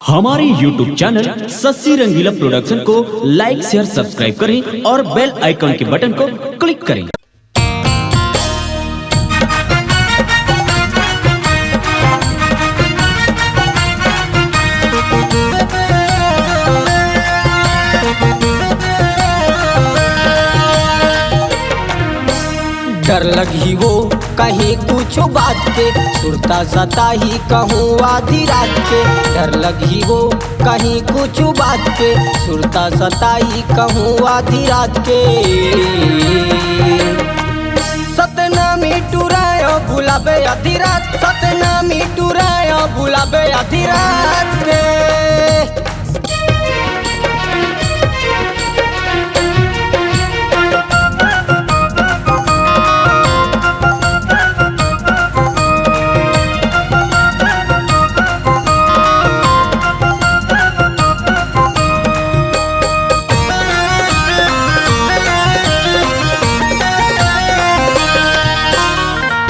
हमारे YouTube channel Shashi Rangila production को लाइक share subscribe करें और बेल आइकन के बटन को क्लिक करें। डर लगी हो कहीं कुछ बात के, सुरता सता ही कहूँ आधी रात के। डर लगी हो कहीं कुछ बात के, सुरता सता ही कहूँ आधी रात के। सतनामी टुरायो बुलाबे आधी रात, सतनामी टुरायो बुलाबे आधी रात के।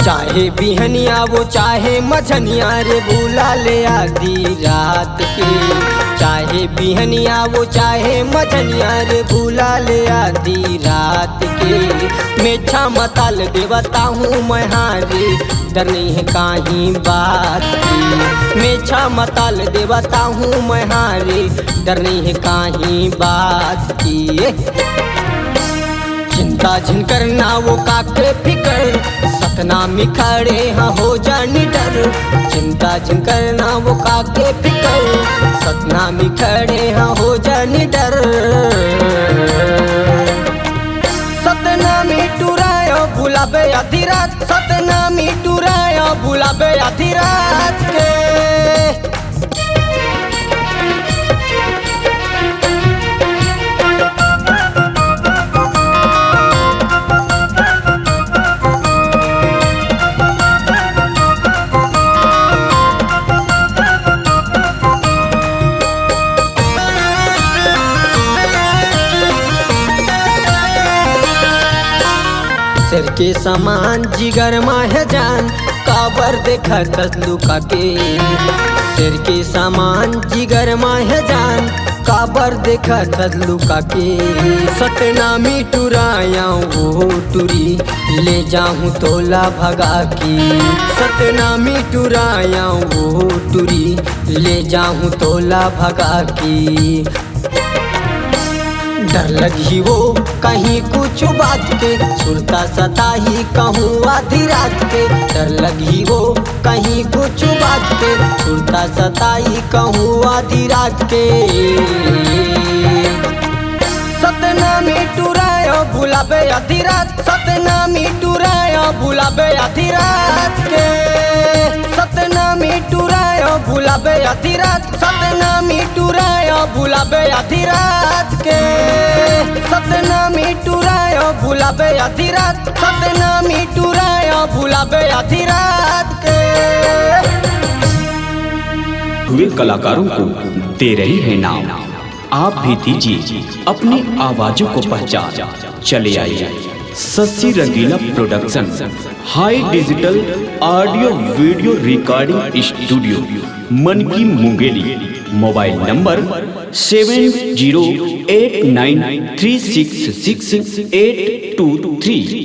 चाहे बिहनिया वो चाहे मझनिया रे बुला ले आधी रात के। चाहे बिहनिया वो चाहे मझनिया रे बुला ले आधी रात के। मेछा मताल देवता हूँ मैं हारे, डर नहीं है कहीं बात की। मेछा मताल देवता हूँ मैं हारे, डर नहीं है कहीं बात की। चिंता जिन करना वो काके फिकर, सतनामी खड़े हाँ हो जानी डर। चिंता जिन करना वो काके फिकर, सतनामी खड़े हाँ हो जानी डर। सतनामी टुरायो बुलाबे आधी रात, सतनामी टुरायो बुलाबे आधी रात के। सिर के समान जिगर माह जान, काबर देखा तस्लुका के। सिर के समान जिगर माह जान, काबर देखा तस्लुका के। सतनामी टुराया वो टुरी, ले जाऊँ तोला भगा की। सतनामी टुराया वो टुरी, ले जाऊँ तोला भगा की। डर लगी वो कहीं कुछ बात के, सुरता सता ही कहूँ आधी रात के। डर लगी वो कहीं कुछ बात के, सुरता सता ही कहूँ आधी रात के। सतनामी टुरायो बुलाबे आधी रात, सतनामी टुरायो बुलाबे आधी रात के। सतनामी टुरायो बुलाबे आधी रात, सतनामी टुरायो बुलाबे आधी रात के। सतनामी टुरायो बुलाबे आधी रात, सतनामी टुरायो बुलाबे आधी रात के। हुए कलाकारों को दे रही है नाम, आप भी दीजिए अपनी आवाजों को पहचान। चले आइए Sassi Rangila production high digital audio video recording studio, मन की मुंगेली। Mobile number 7089366823।